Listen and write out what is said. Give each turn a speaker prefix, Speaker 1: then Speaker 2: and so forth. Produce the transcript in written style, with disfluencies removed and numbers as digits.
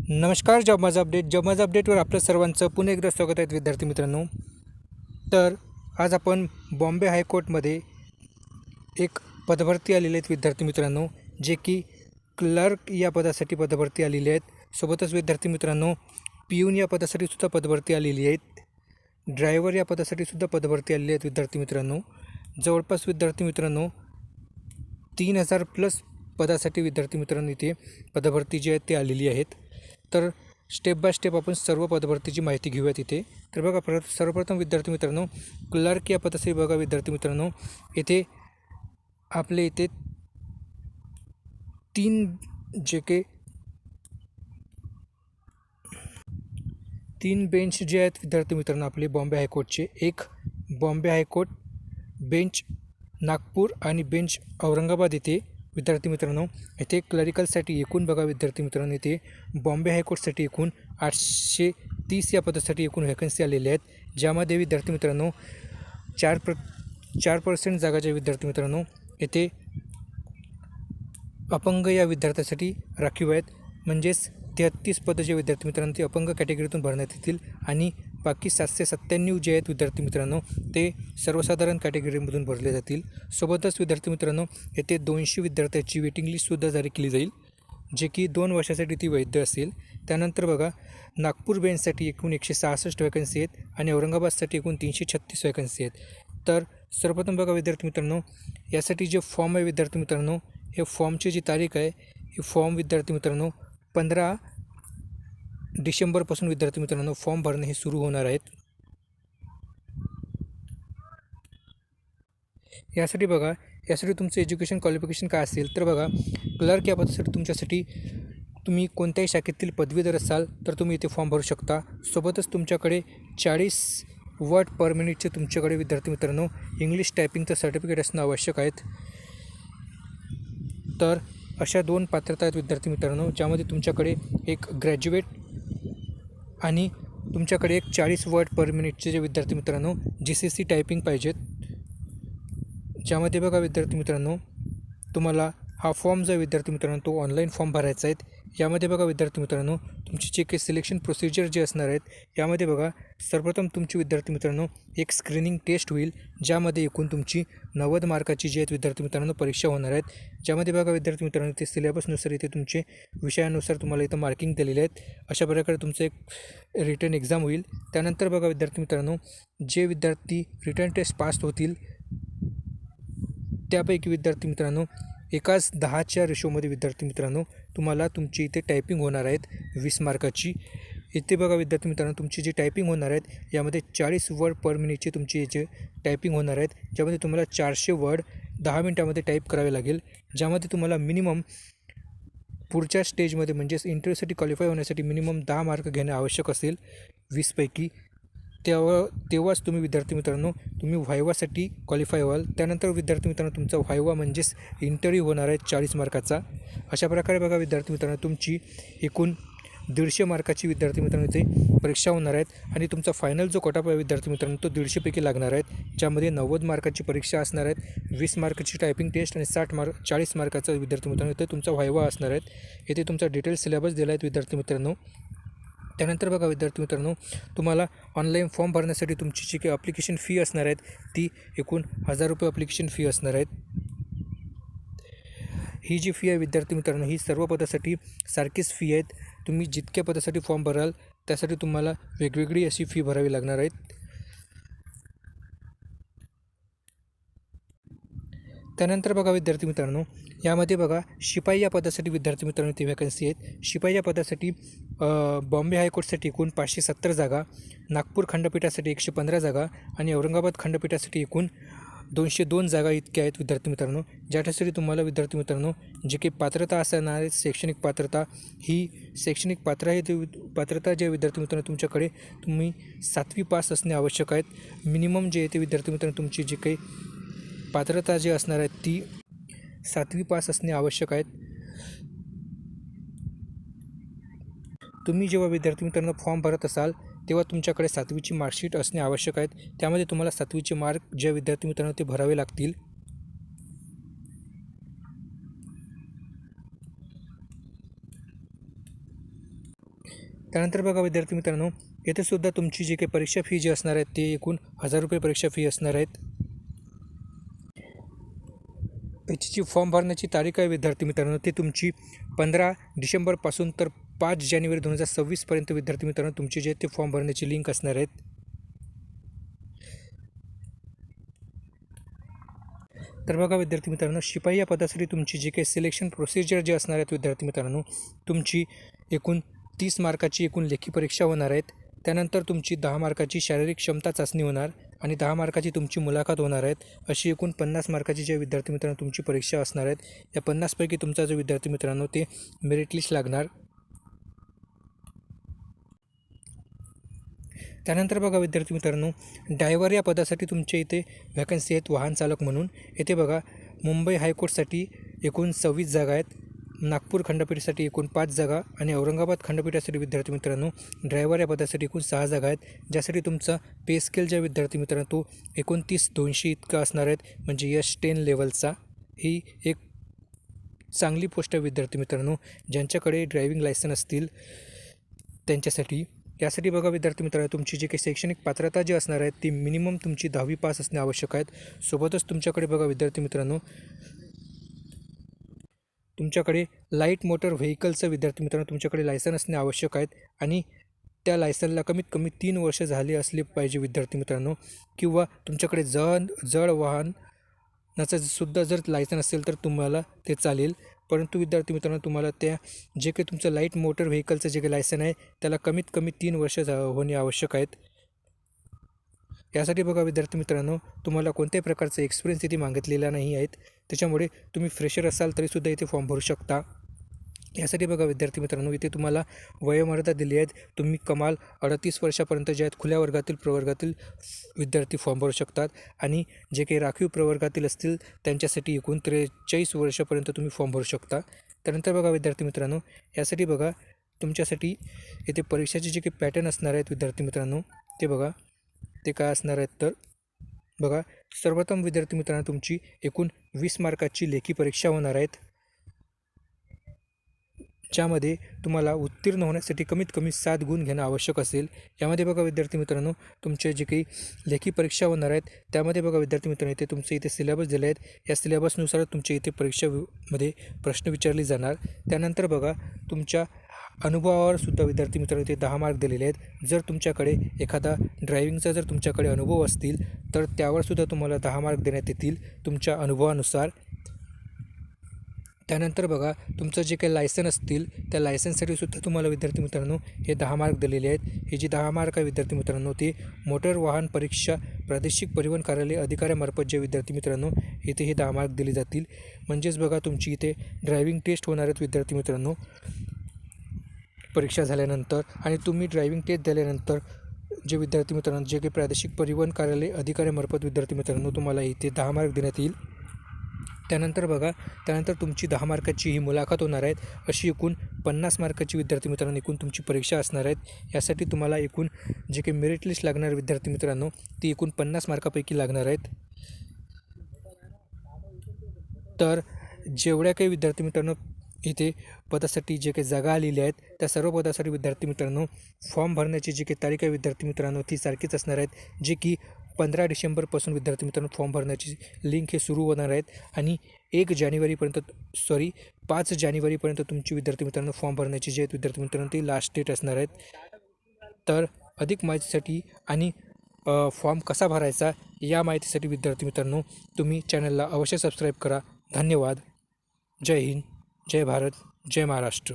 Speaker 1: नमस्कार. जॉब माझा अपडेटवर आपलं सर्वांचं पुन्हा एकदा स्वागत आहे विद्यार्थी मित्रांनो. तर आज आपण बॉम्बे हायकोर्टमध्ये एक पदभरती आलेले आहेत विद्यार्थी मित्रांनो, जे की क्लर्क या पदासाठी पदभरती आलेली आहेत. सोबतच विद्यार्थी मित्रांनो, पिऊन या पदासाठी सुद्धा पदभरती आलेली आहेत. ड्रायव्हर या पदासाठी सुद्धा पदभरती आलेली आहेत विद्यार्थी मित्रांनो. जवळपास विद्यार्थी मित्रांनो 3000 प्लस पदासाठी विद्यार्थी मित्रांनो इथे पदभरती जी आहेत ती आलेली आहेत. तर स्टेप बाय स्टेप आपण सर्व पदभरतीची माहिती घेऊयात इथे. तर बघा, सर्वप्रथम विद्यार्थी मित्रांनो, क्लर्क या पदासाठी बघा विद्यार्थी मित्रांनो, इथे आपले इथे 3 बेंच जे आहेत विद्यार्थी मित्रांनो आपले बॉम्बे हायकोर्टचे, एक बॉम्बे हायकोर्ट बेंच नागपूर आणि बेंच औरंगाबाद येथे विद्यार्थी मित्रांनो. इथे क्लरिकलसाठी एकूण बघा विद्यार्थी मित्रांनो, इथे बॉम्बे हायकोर्टसाठी एकूण 830 या पदासाठी एकूण व्हॅकन्सी आलेल्या आहेत. ज्यामध्ये विद्यार्थी मित्रांनो 4% जागा ज्या विद्यार्थी मित्रांनो येथे अपंग या विद्यार्थ्यासाठी राखीव आहेत. म्हणजेच 33 पदं जे विद्यार्थी मित्रांनो ते अपंग कॅटेगरीतून भरण्यात येतील आणि बाकी 797 जे आहेत विद्यार्थी मित्रांनो ते सर्वसाधारण कॅटेगरीमधून भरले जातील. सोबतच विद्यार्थी मित्रांनो येथे 200 विद्यार्थ्यांची वेटिंग लिस्टसुद्धा जारी केली जाईल, जे की 2 वर्षासाठी ती वैध असेल. त्यानंतर बघा, नागपूर बेंचसाठी एकूण 166 वॅकन्सी आहेत आणि औरंगाबादसाठी एकूण 336 वॅकन्सी आहेत. तर सर्वप्रथम बघा विद्यार्थी मित्रांनो, यासाठी जे फॉर्म आहे विद्यार्थी मित्रांनो, हे फॉर्मची जी तारीख आहे, ही फॉर्म विद्यार्थी मित्रांनो 15 डिसेंबरपासून विद्यार्थी मित्रांनो फॉर्म भरणे हे सुरू होणार आहेत. यासाठी तुमचं एज्युकेशन क्वालिफिकेशन काय असेल तर बघा, क्लर्क या पदासाठी तुम्ही कोणत्याही शाखेतील पदवीधर असाल तर तुम्ही इथे फॉर्म भरू शकता. सोबतच तुमच्याकडे 40 वर्ड पर मिनिटचे तुमच्याकडे विद्यार्थी मित्रांनो इंग्लिश टायपिंगचं सर्टिफिकेट असणं आवश्यक आहेत. तर अशा 2 पात्रता आहेत विद्यार्थी मित्रांनो, ज्यामध्ये तुमच्याकडे एक ग्रॅज्युएट आणि तुमच्याकडे एक 40 वर्ड पर मिनिटचे जे विद्यार्थी मित्रांनो GCC टायपिंग पाहिजेत. ज्यामध्ये बघा विद्यार्थी मित्रांनो, तुम्हाला हा फॉर्म जो विद्यार्थी मित्रांनो तो ऑनलाईन फॉर्म भरायचा आहे. यामध्ये बघा विद्यार्थी मित्रांनो, तुमची जे काही सिलेक्शन प्रोसिजर जे असणार आहेत, यामध्ये बघा सर्वप्रथम तुमची विद्यार्थी मित्रांनो एक स्क्रीनिंग टेस्ट होईल, ज्यामध्ये एकूण तुमची 90 मार्काची जी आहेत विद्यार्थी मित्रांनो परीक्षा होणार आहेत. ज्यामध्ये बघा विद्यार्थी मित्रांनो ते सिलेबसनुसार इथे तुमचे विषयानुसार तुम्हाला इथं मार्किंग दिलेले आहेत. अशा प्रकारे तुमचं एक रिटर्न एक्झाम होईल. त्यानंतर बघा विद्यार्थी मित्रांनो, जे विद्यार्थी रिटर्न टेस्ट पास होतील त्यापैकी विद्यार्थी मित्रांनो एकाच 10च्या रेशोमध्ये विद्यार्थी मित्रांनो तुम्हाला तुमची इथे टायपिंग होणार आहेत 20 मार्काची. इथे बघा विद्यार्थी मित्रांनो, तुमची जी टायपिंग होणार आहेत यामध्ये 40 वर्ड पर मिनिटची तुमची जे टायपिंग होणार आहेत, ज्यामध्ये तुम्हाला 400 वर्ड 10 मिनटामध्ये टाईप करावे लागेल. ज्यामध्ये तुम्हाला मिनिमम पुढच्या स्टेजमध्ये म्हणजेच इंटरव्ह्यूसाठी क्वालिफाय होण्यासाठी मिनिमम 10 मार्क घेणे आवश्यक असेल 20 पैकी. तेव्हाच तुम्ही विद्यार्थी मित्रांनो तुम्ही व्हायवासाठी क्वालिफाय व्हाल. त्यानंतर विद्यार्थी मित्रांनो तुमचा व्हायवा म्हणजेच इंटरव्ह्यू होणार आहे 40 मार्काचा. अशा प्रकारे बघा विद्यार्थी मित्रांनो, तुमची एकूण 150 मार्काची विद्यार्थी मित्रांनो इथे परीक्षा होणार आहेत आणि तुमचा फायनल जो कटऑफ आहे विद्यार्थी मित्रांनो तो 150 पैकी लागणार आहेत. ज्यामध्ये 90 मार्काची परीक्षा असणार आहेत, 20 मार्काची टायपिंग टेस्ट आणि 40 मार्काचा विद्यार्थी मित्रांनो इथे तुमचा व्हायवा असणार आहेत. येथे तुमचा डिटेल सिलेबस दिला आहे विद्यार्थी मित्रांनो. त्यानंतर बघा विद्यार्थी मित्रांनो, तुम्हाला ऑनलाईन फॉर्म भरण्यासाठी तुमची जी काही ॲप्लिकेशन फी असणार आहेत ती एकूण 1000 रुपये ॲप्लिकेशन फी असणार आहेत. ही जी फी आहे विद्यार्थी मित्रांनो ही सर्व पदासाठी सारखीच फी आहेत. तुम्ही जितक्या पदासाठी फॉर्म भराल त्यासाठी तुम्हाला वेगवेगळी अशी फी भरावी लागणार आहेत. त्यानंतर बघा विद्यार्थी मित्रांनो, यामध्ये बघा शिपाई या पदासाठी विद्यार्थी मित्रांनो ती वॅकन्सी आहेत. शिपाई या पदासाठी बॉम्बे हायकोर्टसाठी एकूण 570 जागा, नागपूर खंडपीठासाठी 115 जागा आणि औरंगाबाद खंडपीठासाठी एकूण 202 जागा इतक्या आहेत विद्यार्थी मित्रांनो. ज्यासाठी तुम्हाला विद्यार्थी मित्रांनो जे काही पात्रता असणार आहे शैक्षणिक पात्रता, ही शैक्षणिक पात्रता जे विद्यार्थी मित्रांनो तुमच्याकडे तुम्ही 7वी पास असणे आवश्यक आहेत. मिनिमम जे येते विद्यार्थी मित्रांनो तुमची जी काही पात्रता जी असणार आहे ती 7वी पास असणे आवश्यक आहेत. तुम्ही जेव्हा विद्यार्थी मित्रांनो फॉर्म भरत असाल तेव्हा तुमच्याकडे 7वीची मार्कशीट असणे आवश्यक आहेत. त्यामध्ये तुम्हाला 7वीचे मार्क जे विद्यार्थी मित्रांनो ते भरावे लागतील. त्यानंतर बघा विद्यार्थी मित्रांनो, येथे सुद्धा तुमची जी काही परीक्षा फी जी असणार आहे ते एकूण 1000 रुपये परीक्षा फी असणार आहेत. याची जी फॉर्म भरण्याची तारीख आहे विद्यार्थी मित्रांनो, ती तुमची 15 डिसेंबरपासून तर 5 जानेवारी 2026पर्यंत विद्यार्थी मित्रांनो तुमची जे ते फॉर्म भरण्याची लिंक असणार आहेत. तर बघा विद्यार्थी मित्रांनो, शिपाई या पदासाठी तुमची जी काही सिलेक्शन प्रोसिजर जे असणार आहेत विद्यार्थी मित्रांनो, तुमची एकूण 30 मार्काची एकूण लेखी परीक्षा होणार आहेत. त्यानंतर तुमची 10 मार्काची शारीरिक क्षमता चाचणी होणार आणि 10 मार्काची तुमची मुलाखत होणार आहेत. अशी एकूण 50 मार्काची जे विद्यार्थी मित्रांनो तुमची परीक्षा असणार आहेत. या 50पैकी तुमचा जो विद्यार्थी मित्रांनो ते मेरिट लिस्ट लागणार. त्यानंतर बघा विद्यार्थी मित्रांनो, ड्रायव्हर या पदासाठी तुमच्या इथे व्हॅकन्सी आहेत वाहन चालक म्हणून. येथे बघा मुंबई हायकोर्टसाठी एकूण 26 जागा आहेत, नागपूर खंडपीठासाठी एकूण 5 जागा आणि औरंगाबाद खंडपीठासाठी विद्यार्थी मित्रांनो ड्रायव्हर या पदासाठी एकूण 6 जागा आहेत. ज्यासाठी तुमचा पे स्केल ज्या विद्यार्थी मित्रांनो तो 29,200 इतका असणार आहेत, म्हणजे S10 लेवलचा. ही एक चांगली पोस्ट आहे विद्यार्थी मित्रांनो ज्यांच्याकडे ड्रायव्हिंग लायसन असतील त्यांच्यासाठी. यासाठी बघा विद्यार्थी मित्रांनो, तुमची जी काही शैक्षणिक पात्रता जी असणार आहे ती मिनिमम तुमची 10वी पास असणे आवश्यक आहेत. सोबतच तुमच्याकडे बघा विद्यार्थी मित्रांनो, तुमच्याकडे लाईट मोटर व्हेकलचं विद्यार्थी मित्रांनो तुमच्याकडे लायसन असणे आवश्यक आहेत आणि त्या लायसनला कमीत कमी 3 वर्ष झाले असले पाहिजे विद्यार्थी मित्रांनो. किंवा तुमच्याकडे जड वाहनाचं सुद्धा जर लायसन असेल तर तुम्हाला ते चालेल. परंतु विद्यार्थी मित्रांनो, तुम्हाला त्या जे काही तुमचं लाईट मोटर व्हेकलचं जे काही लायसन आहे त्याला कमीत कमी 3 वर्ष होणे आवश्यक आहेत. यासाठी बघा विद्यार्थी मित्रांनो, तुम्हाला कोणत्याही प्रकारचा एक्सपिरियन्स इथे मागितलेला नाही आहेत. त्याच्यामुळे तुम्ही फ्रेशर असाल तरीसुद्धा इथे फॉर्म भरू शकता. यासाठी बघा विद्यार्थी मित्रांनो, इथे तुम्हाला वयोमर्यादा दिली आहेत. तुम्ही कमाल 38 वर्षापर्यंत जे आहेत खुल्या वर्गातील प्रवर्गातील विद्यार्थी फॉर्म भरू शकतात आणि जे काही राखीव प्रवर्गातील असतील त्यांच्यासाठी एकूण 43 वर्षापर्यंत तुम्ही फॉर्म भरू शकता. त्यानंतर बघा विद्यार्थी मित्रांनो, यासाठी बघा तुमच्यासाठी इथे परीक्षेचे जे काही पॅटर्न असणार आहेत विद्यार्थी मित्रांनो ते बघा ते काय असणार आहेत. तर बघा, सर्वप्रथम विद्यार्थी मित्रांनो तुमची एकूण 20 मार्काची लेखी परीक्षा होणार आहेत, ज्यामध्ये तुम्हाला उत्तीर्ण होण्यासाठी कमीत कमी 7 गुण घेणं आवश्यक असेल. यामध्ये बघा विद्यार्थी मित्रांनो, तुमचे जे काही लेखी परीक्षा होणार आहेत त्यामध्ये बघा विद्यार्थी मित्रांनो इथे तुमचे इथे सिलेबस दिले आहेत. या सिलेबसनुसार तुमच्या इथे परीक्षेमध्ये प्रश्न विचारले जाणार. त्यानंतर बघा तुमच्या अनुभवावर सुद्धा विद्यार्थी मित्रांनो इथे 10 मार्क दिलेले आहेत. जर तुमच्याकडे एखादा ड्रायव्हिंगचा जर तुमच्याकडे अनुभव असतील तर त्यावरसुद्धा तुम्हाला 10 मार्क देण्यात येतील तुमच्या अनुभवानुसार. त्यानंतर बघा तुमचं जे काही लायसन असतील त्या लायसन्ससाठी सुद्धा तुम्हाला विद्यार्थी मित्रांनो हे 10 मार्क दिलेले आहेत. हे जे 10 मार्क आहे विद्यार्थी मित्रांनो ते मोटर वाहन परीक्षा प्रादेशिक परिवहन कार्यालय अधिकाऱ्यामार्फत जे विद्यार्थी मित्रांनो इथे हे 10 मार्क दिले जातील. म्हणजेच बघा तुमची इथे ड्रायव्हिंग टेस्ट होणार आहेत विद्यार्थी मित्रांनो परीक्षा झाल्यानंतर, आणि तुम्ही ड्रायव्हिंग टेस्ट झाल्यानंतर जे विद्यार्थी मित्रांनो जे काही प्रादेशिक परिवहन कार्यालय अधिकाऱ्यामार्फत विद्यार्थी मित्रांनो तुम्हाला इथे 10 मार्क देण्यात येईल. त्यानंतर तुमची 10 मार्काची ही मुलाखत होणार आहेत. अशी एकूण 50 मार्काची विद्यार्थी मित्रांनो एकूण तुमची परीक्षा असणार आहेत. यासाठी तुम्हाला एकूण जे काही मेरिट लिस्ट लागणार विद्यार्थी मित्रांनो ती एकूण 50 मार्कापैकी लागणार आहेत. तर जेवढ्या काही विद्यार्थी मित्रांनो इथे पदासाठी जे काही जागा आलेल्या आहेत त्या सर्व पदासाठी विद्यार्थी मित्रांनो फॉर्म भरण्याची जी काही तारीख आहे विद्यार्थी मित्रांनो ती सारखीच असणार आहेत, जे की 15 डिसेंबरपासून विद्यार्थी मित्रांनो फॉर्म भरण्याची लिंक हे सुरू होणार आहेत आणि 5 जानेवारीपर्यंत तुमची विद्यार्थी मित्रांनो फॉर्म भरण्याची जे आहेत विद्यार्थी मित्रांनो ती लास्ट डेट असणार आहेत. तर अधिक माहितीसाठी आणि फॉर्म कसा भरायचा या माहितीसाठी विद्यार्थी मित्रांनो तुम्ही चॅनलला अवश्य सबस्क्राईब करा. धन्यवाद. जय हिंद, जय भारत, जय महाराष्ट्र.